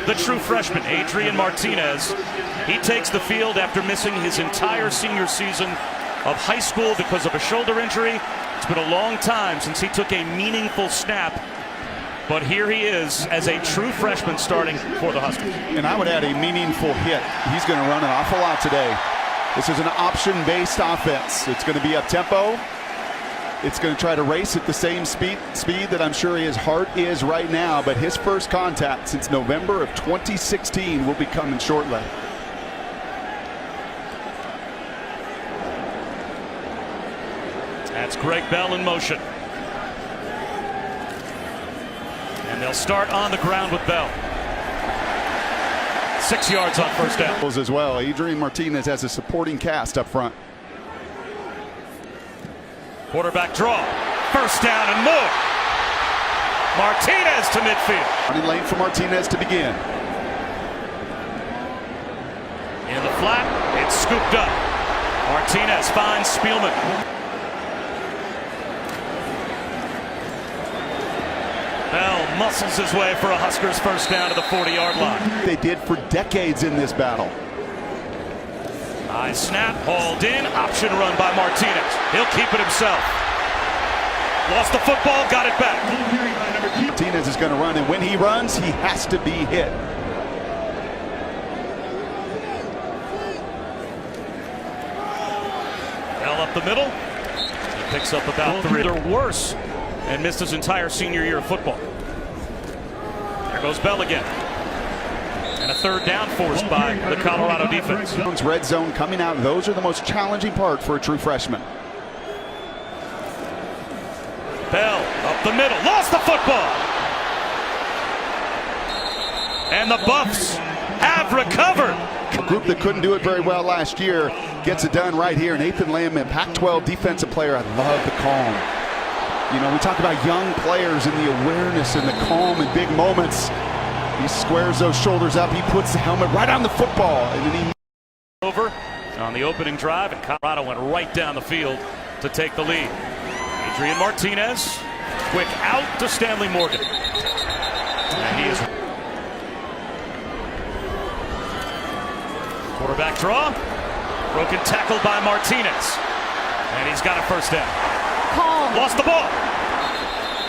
The true freshman, Adrian Martinez, he takes the field after missing his entire senior season of high school because of a shoulder injury. It's been a long time since he took a meaningful snap, but here he is as a true freshman starting for the Huskers. And I would add a meaningful hit. He's going to run an awful lot today. This is an option-based offense. It's going to be up-tempo. It's going to try to race at the same speed that I'm sure his heart is right now, but his first contact since November of 2016 will be coming shortly. That's Greg Bell in motion. And they'll start on the ground with Bell. 6 yards on first down. As well, Adrian Martinez has a supporting cast up front. Quarterback draw. First down and more. Martinez to midfield. Running lane for Martinez to begin. In the flat, it's scooped up. Martinez finds Spielman. Bell muscles his way for a Huskers first down to the 40-yard line. They did for decades in this battle. High snap, hauled in, option run by Martinez. He'll keep it himself. Lost the football, got it back. Martinez is going to run, and when he runs, he has to be hit. Bell up the middle. He picks up about 3. They're worse and missed his entire senior year of football. There goes Bell again. And a third down forced by the Colorado defense. Red zone coming out. Those are the most challenging part for a true freshman. Bell up the middle. Lost the football. And the Buffs have recovered. A group that couldn't do it very well last year gets it done right here. Nathan Lamb, Pac-12 defensive player. I love the calm. You know, we talk about young players and the awareness and the calm in big moments. He squares those shoulders up. He puts the helmet right on the football. And then he over on the opening drive, and Colorado went right down the field to take the lead. Adrian Martinez, quick out to Stanley Morgan. And he is quarterback draw. Broken tackle by Martinez. And he's got a first down. Call. Lost the ball.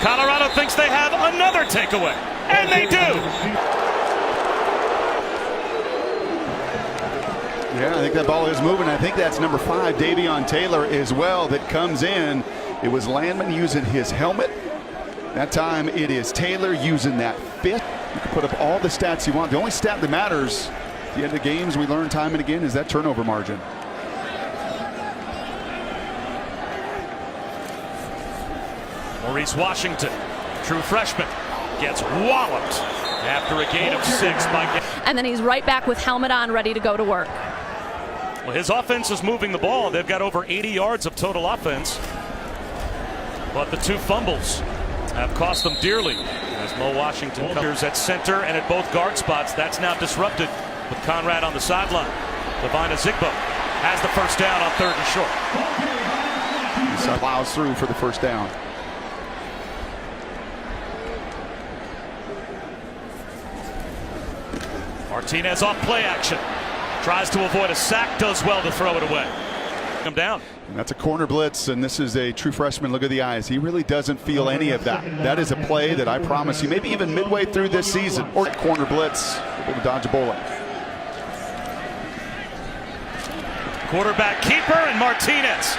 Colorado thinks they have another takeaway. And they do. Yeah, I think that ball is moving. I think that's number 5, Davion Taylor, as well, that comes in. It was Landman using his helmet. That time it is Taylor using that fifth. You can put up all the stats you want. The only stat that matters at the end of games, we learn time and again, is that turnover margin. Maurice Washington, true freshman, gets walloped after a gain of 6 by. And then he's right back with helmet on, ready to go to work. Well, his offense is moving the ball. They've got over 80 yards of total offense. But the 2 fumbles have cost them dearly. As Mo Washington comes at center and at both guard spots, that's now disrupted with Conrad on the sideline. Levina Zigbo has the first down on 3rd and short. He plows through for the first down. Martinez off play action. Tries to avoid a sack, does well to throw it away. Come down. And that's a corner blitz, and this is a true freshman. Look at the eyes. He really doesn't feel any of that. That is a play that I promise you, maybe even midway through this season, or corner blitz, able to dodge a bullet. Quarterback keeper, and Martinez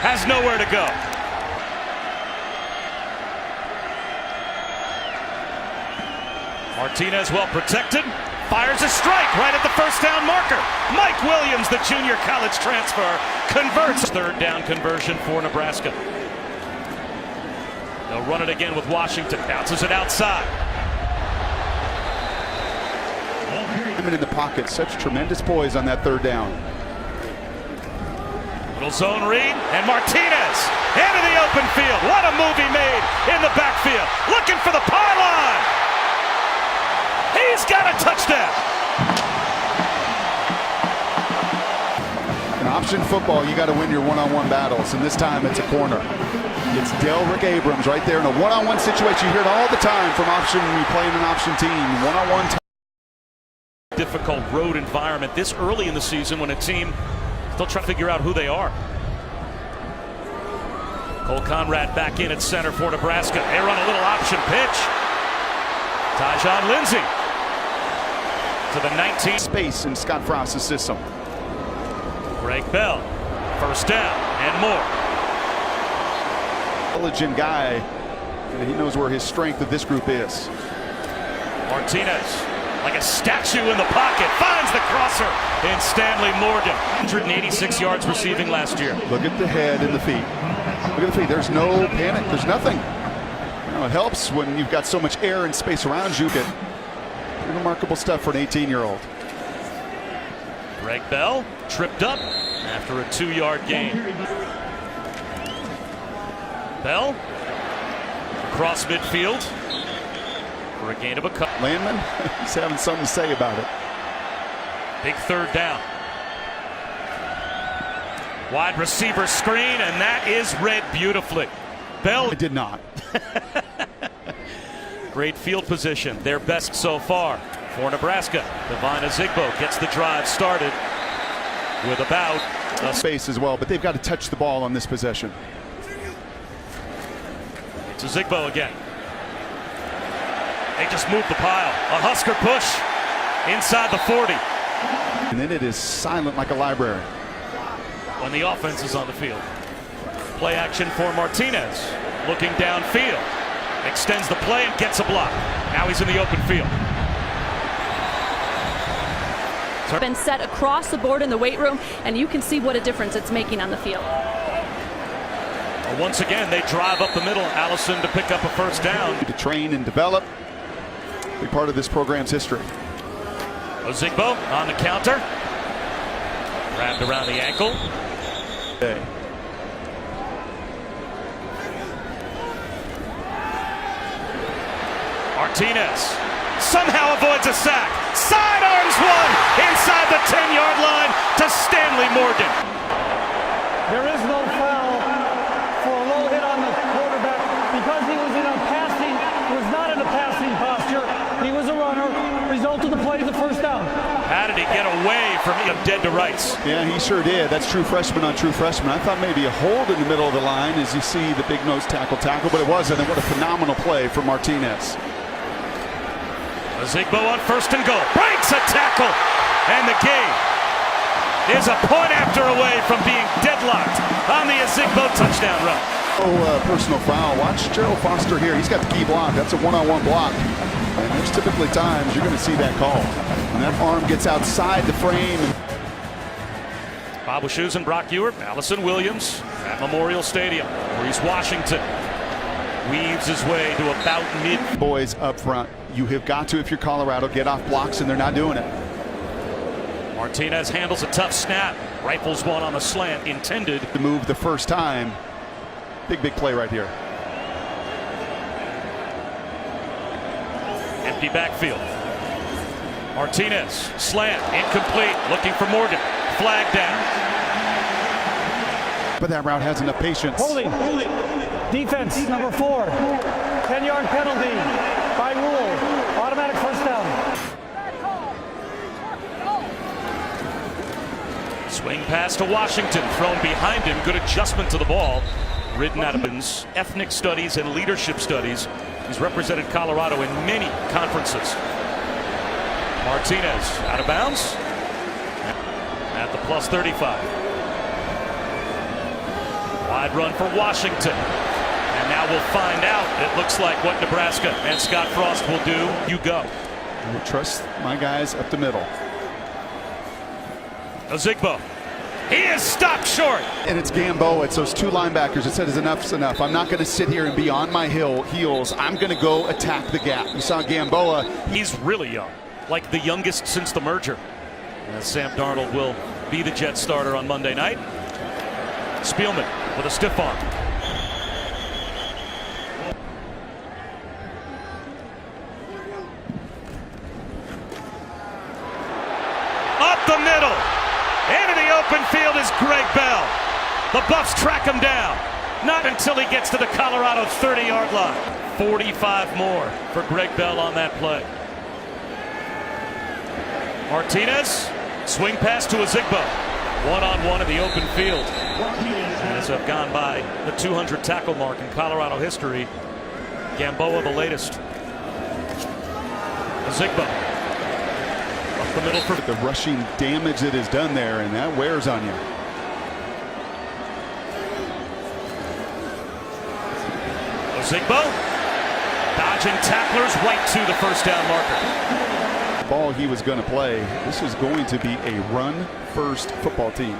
has nowhere to go. Martinez well protected. Fires a strike right at the first down marker. Mike Williams, the junior college transfer, converts. 3rd down conversion for Nebraska. They'll run it again with Washington. Bounces it outside. In the pocket, such tremendous poise on that 3rd down. Little zone read, and Martinez into the open field. What a move he made in the backfield. Looking for the pylon. He's got a touchdown. In option football, you got to win your one-on-one battles, and this time it's a corner. It's Delrick Abrams right there in a one-on-one situation. You hear it all the time from option when you play in an option team. One-on-one. difficult road environment this early in the season when a team still trying to figure out who they are. Cole Conrad back in at center for Nebraska. They run a little option pitch. Tyjon Lindsey to the 19. Space in Scott Frost's system. Greg Bell, first down and more. Intelligent guy. He knows where his strength of this group is. Martinez, like a statue in the pocket, finds the crosser in Stanley Morgan. 186 yards receiving last year. Look at the head and the feet. Look at the feet. There's no panic. There's nothing. You know, it helps when you've got so much air and space around you. Pretty remarkable stuff for an 18-year-old. Greg Bell tripped up after a 2-yard gain. Bell across midfield for a gain of a cut. Landman, he's having something to say about it. Big third down. Wide receiver screen, and that is read beautifully. Bell It did not. Great field position, their best so far for Nebraska. Devine Ozigbo gets the drive started with about a Space as well, but they've got to touch the ball on this possession. It's Ozigbo again. They just moved the pile. A Husker push inside the 40. And then it is silent like a library. When the offense is on the field. Play action for Martinez. Looking downfield. Extends the play and gets a block. Now he's in the open field. Been set across the board in the weight room, and you can see what a difference it's making on the field. Once again, they drive up the middle. Allison to pick up a first down. To train and develop. Big part of this program's history. Ozigbo on the counter. Wrapped around the ankle. Okay. Martinez somehow avoids a sack. Sidearms one inside the 10-yard line to Stanley Morgan. There is no foul for a low hit on the quarterback because he was not in a passing posture. He was a runner. Result of the play is the first down. How did he get away from dead to rights? Yeah, he sure did. That's true freshman on true freshman. I thought maybe a hold in the middle of the line as you see the big nose tackle, but it wasn't. And what a phenomenal play for Martinez. Ozigbo on first and goal. Breaks a tackle. And the game is a point after away from being deadlocked on the Ozigbo touchdown run. Personal foul. Watch Gerald Foster here. He's got the key block. That's a one-on-one block. And there's typically times you're going to see that call. And that arm gets outside the frame. Bob Wischusen and Brock Ewert, Allison Williams at Memorial Stadium. Maurice Washington weaves his way to about mid. Boys up front. You have got to, if you're Colorado, get off blocks, and they're not doing it. Martinez handles a tough snap. Rifles one on the slant intended. To move the first time. Big play right here. Empty backfield. Martinez, slant, incomplete, looking for Morgan. Flag down. But that route has enough patience. Holding. Defense, number 4. 10-yard penalty by rule. Automatic first down. Swing pass to Washington, thrown behind him. Good adjustment to the ball. Ridden out of ethnic studies and leadership studies. He's represented Colorado in many conferences. Martinez out of bounds at the plus 35. Wide run for Washington. And now we'll find out. It looks like what Nebraska and Scott Frost will do. You go. I will trust my guys up the middle. Ozigbo. He is stopped short. And it's Gamboa. It's those two linebackers that said enough's enough. I'm not going to sit here and be on my heels. I'm going to go attack the gap. You saw Gamboa. He's really young, like the youngest since the merger. And Sam Darnold will be the Jet starter on Monday night. Spielman with a stiff arm. Up the middle. Into the open field is Greg Bell. The Buffs track him down. Not until he gets to the Colorado 30-yard line. 45 more for Greg Bell on that play. Martinez, swing pass to Ozigbo. One-on-one in the open field. As have gone by the 200 tackle mark in Colorado history. Gamboa the latest. Ozigbo. Up the middle for the rushing damage that is done there, and that wears on you. Ozigbo dodging tacklers right to the first down marker. Ball he was going to play. This was going to be a run-first football team.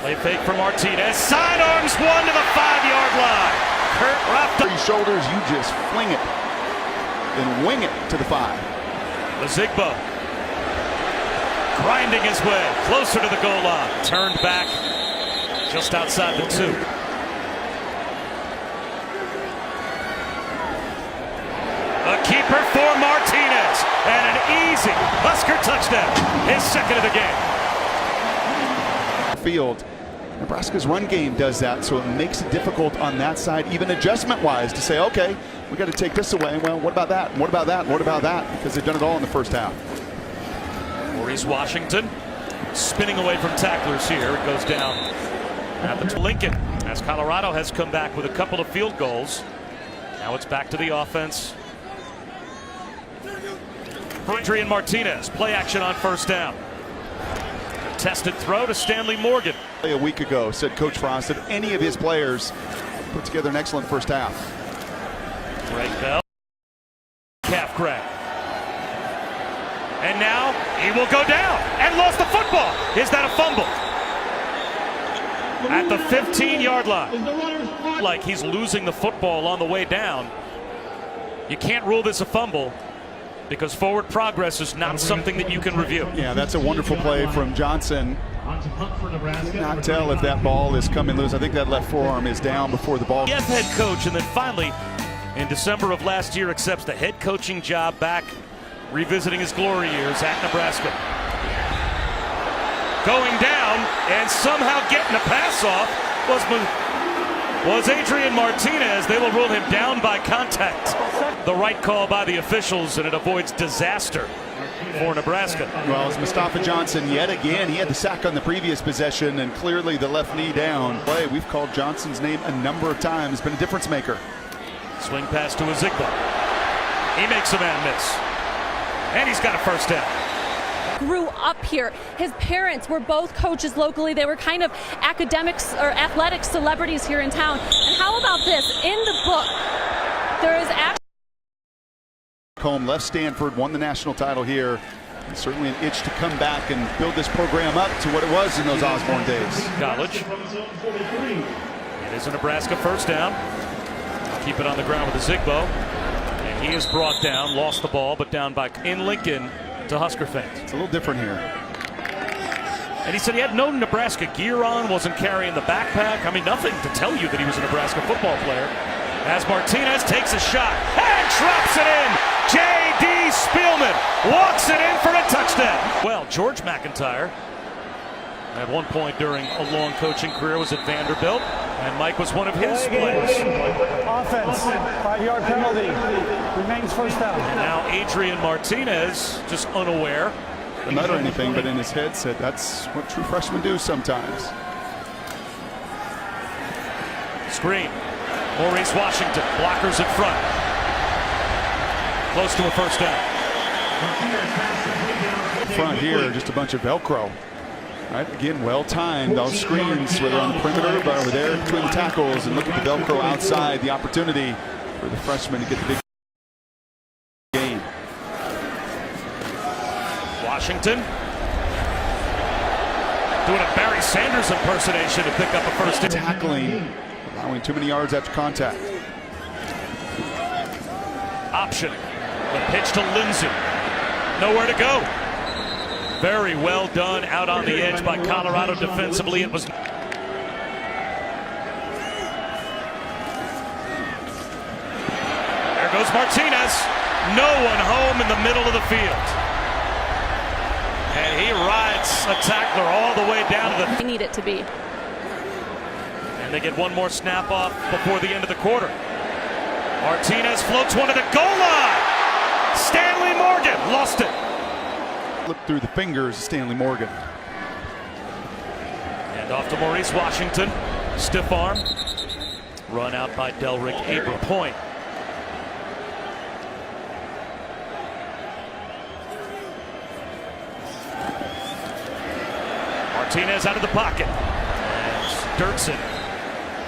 Play fake for Martinez. Sidearms one to the 5-yard line. Kurt wrapped up. Shoulders, you just fling it, then wing it to the 5. Ozigbo grinding his way closer to the goal line. Turned back just outside the 2. A keeper for Martinez, and an easy Husker touchdown, his second of the game. Field. Nebraska's run game does that, so it makes it difficult on that side, even adjustment-wise, to say, okay, we got to take this away. Well, what about that? What about that? What about that? Because they've done it all in the first half. Maurice Washington spinning away from tacklers here. It goes down at the Lincoln as Colorado has come back with a couple of field goals. Now it's back to the offense. Adrian Martinez, play action on first down. Contested throw to Stanley Morgan. A week ago, said Coach Frost that any of his players put together an excellent first half. Greg Bell, calf grab. And now he will go down and lost the football. Is that a fumble? At the 15-yard line. Like he's losing the football on the way down. You can't rule this a fumble, because forward progress is not something that you can review. Yeah, that's a wonderful play from Johnson. Cannot tell if that ball is coming loose. I think that left forearm is down before the ball. Yes, head coach, and then finally, in December of last year, accepts the head coaching job back, revisiting his glory years at Nebraska. Going down and somehow getting a pass off was Adrian Martinez. They will rule him down by contact. The right call by the officials, and it avoids disaster for Nebraska. Well, it's Mustafa Johnson yet again. He had the sack on the previous possession, and clearly the left knee down. Play. We've called Johnson's name a number of times. Been a difference maker. Swing pass to Ozigbo. He makes a man miss, and he's got a first down. Grew up here. His parents were both coaches locally. They were kind of academics or athletic celebrities here in town. And how about this? In the book, there is actually Combe left Stanford, won the national title here. And certainly an itch to come back and build this program up to what it was in those Osborne days. College. It is a Nebraska first down. Keep it on the ground with Ozigbo. And he is brought down, lost the ball, but down by in Lincoln to Husker fans. It's a little different here. And he said he had no Nebraska gear on, wasn't carrying the backpack. I mean, nothing to tell you that he was a Nebraska football player. As Martinez takes a shot and drops it in. J.D. Spielman walks it in for a touchdown. Well, George McIntyre, at one point during a long coaching career, was at Vanderbilt, and Mike was one of his players. Offense, 5-yard penalty, remains first down. And now Adrian Martinez, just unaware. Didn't utter anything, but in his head said that's what true freshmen do sometimes. Screen. Maurice Washington, blockers in front. Close to a first down. Front here, just a bunch of Velcro. Right, again, well timed. Those screens, whether on the perimeter, but over there between the tackles, and look at the Velcro outside. The opportunity for the freshman to get the big game. Washington doing a Barry Sanders impersonation to pick up a first down. Tackling, allowing too many yards after contact. Option. The pitch to Lindsey. Nowhere to go. Very well done out on the edge by Colorado defensively. It was. There goes Martinez. No one home in the middle of the field. And he rides a tackler all the way down to the. they need it to be. And they get one more snap off before the end of the quarter. Martinez floats one to the goal line. Stanley Morgan lost it. slipped through the fingers of Stanley Morgan. And off to Maurice Washington. Stiff arm. Run out by Delrick Abram. Point. Martinez out of the pocket. And Sturtson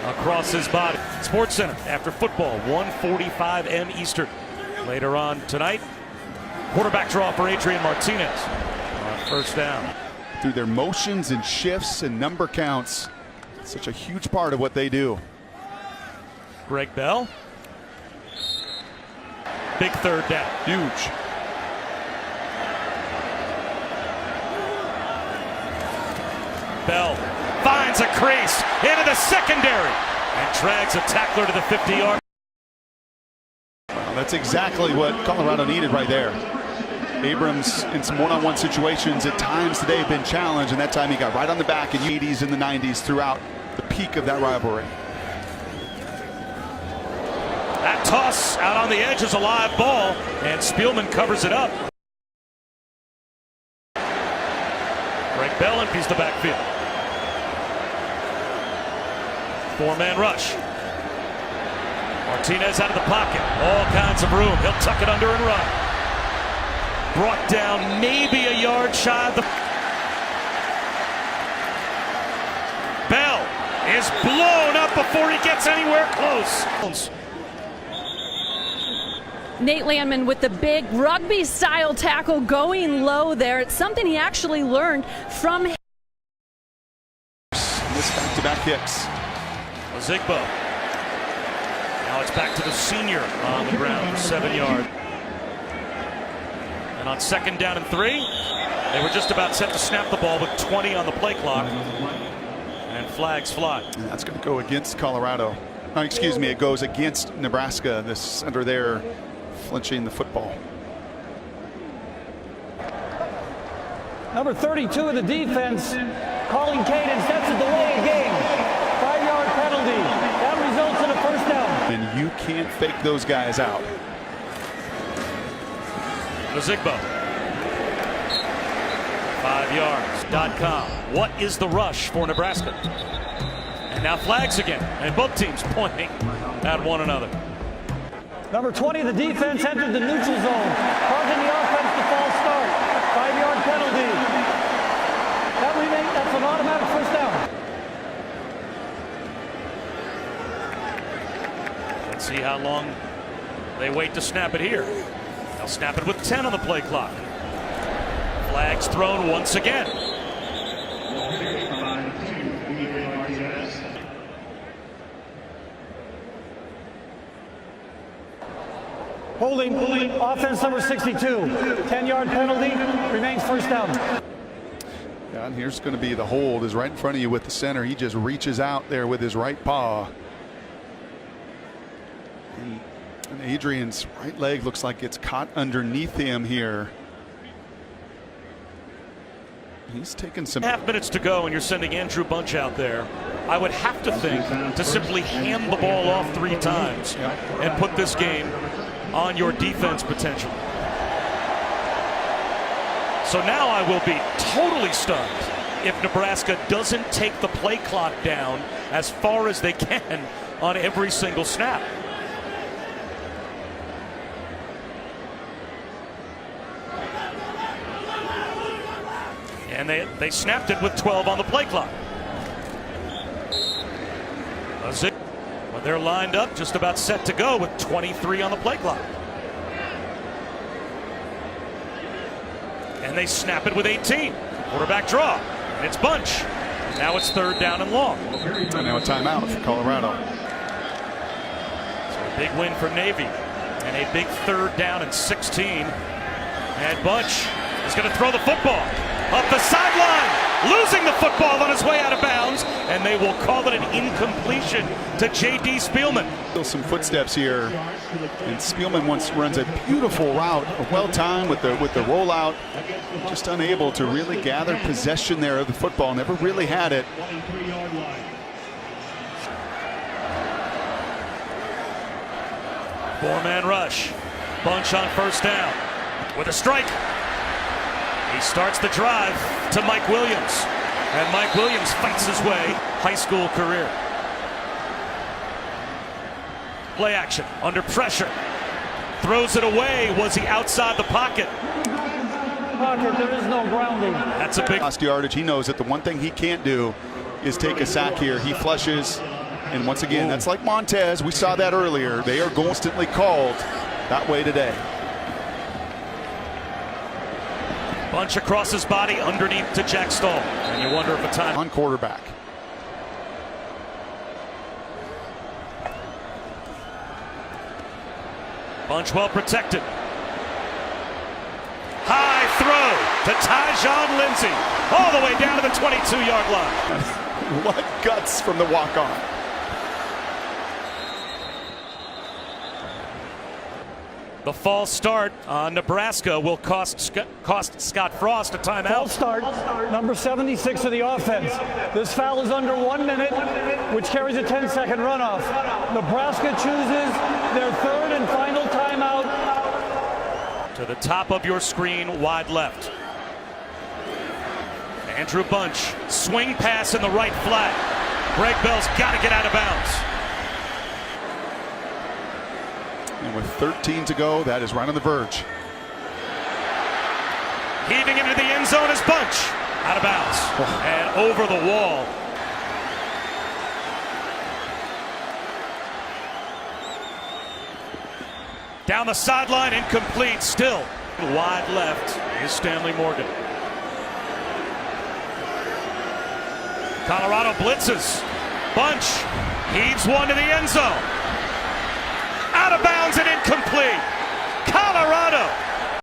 across his body. Sports Center after football, 1:45 m Eastern. Later on tonight, quarterback draw for Adrian Martinez on first down. Through their motions and shifts and number counts, such a huge part of what they do. Greg Bell. Big third down. Huge. Bell finds a crease into the secondary and drags a tackler to the 50-yard. Well, that's exactly what Colorado needed right there. Abrams in some one-on-one situations at times today have been challenged, and that time he got right on the back in the 80s and the 90s throughout the peak of that rivalry. That toss out on the edge is a live ball, and Spielman covers it up. Greg Bell empties the backfield. Four-man rush. Martinez out of the pocket. All kinds of room. He'll tuck it under and run. Brought down maybe a yard shy of the... Bell is blown up before he gets anywhere close. Nate Landman with the big rugby-style tackle going low there. It's something he actually learned from... This back-to-back kicks. Zigbo. Now it's back to the senior on the ground for 7 yards. And on second down and 3, they were just about set to snap the ball with 20 on the play clock. And flags fly. And that's going to go against Colorado. Oh, excuse me, it goes against Nebraska. The center there flinching the football. Number 32 of the defense calling cadence. That's a delay of game. 5-yard penalty. That results in a first down. And you can't fake those guys out. Zigbo. 5yards.com. What is the rush for Nebraska? And now flags again. And both teams pointing at one another. Number 20 of the defense entered the neutral zone, causing the offense to false start. 5-yard penalty. That's an automatic first down. Let's see how long they wait to snap it here. They'll snap it with 10 on the play clock. Flags thrown once again. Holding offense number 62. 10-yard penalty, remains first down. Yeah, and here's going to be the hold is right in front of you with the center. He just reaches out there with his right paw. And Adrian's right leg looks like it's caught underneath him here. He's taking some... Half minutes to go and you're sending Andrew Bunch out there. I would have to think to simply hand the ball off 3 times and put this game on your defense potential. So now I will be totally stunned if Nebraska doesn't take the play clock down as far as they can on every single snap. And they snapped it with 12 on the play clock. Well, they're lined up, just about set to go with 23 on the play clock. And they snap it with 18. Quarterback draw. And it's Bunch. And now it's third down and long. And now a timeout for Colorado. So a big win for Navy. And a big third down and 16. And Bunch is going to throw the football up the sideline, losing the football on his way out of bounds, and they will call it an incompletion to J.D. Spielman. Still some footsteps here, and Spielman runs a beautiful route, well timed with the rollout, just unable to really gather possession there of the football. Never really had it. Four-man rush. Bunch on first down with a strike. He starts the drive to Mike Williams. And Mike Williams fights his way high school career. Play action, under pressure. Throws it away. Was he outside the pocket? Pocket, there is no grounding. That's a big Lost yardage. He knows that the one thing he can't do is take a sack here. He flushes. And once again, that's like Montez. We saw that earlier. They are constantly called that way today. bunch across his body underneath to Jack Stahl. And you wonder if a time on quarterback. Bunch well protected. High throw to Tyjon Lindsey. All the way down to the 22-yard line. What guts from the walk-on. The false start on Nebraska will cost Scott Frost a timeout. False start, number 76 of the offense. This foul is under 1 minute, which carries a 10-second runoff. Nebraska chooses their third and final timeout. To the top of your screen, wide left. Andrew Bunch, swing pass in the right flat. Greg Bell's got to get out of bounds. And with 13 to go, that is right on the verge. Heaving into the end zone is Bunch. Out of bounds. And over the wall. Down the sideline, incomplete. Still wide left is Stanley Morgan. Colorado blitzes. Bunch heaves one to the end zone. Out of bounds and incomplete. Colorado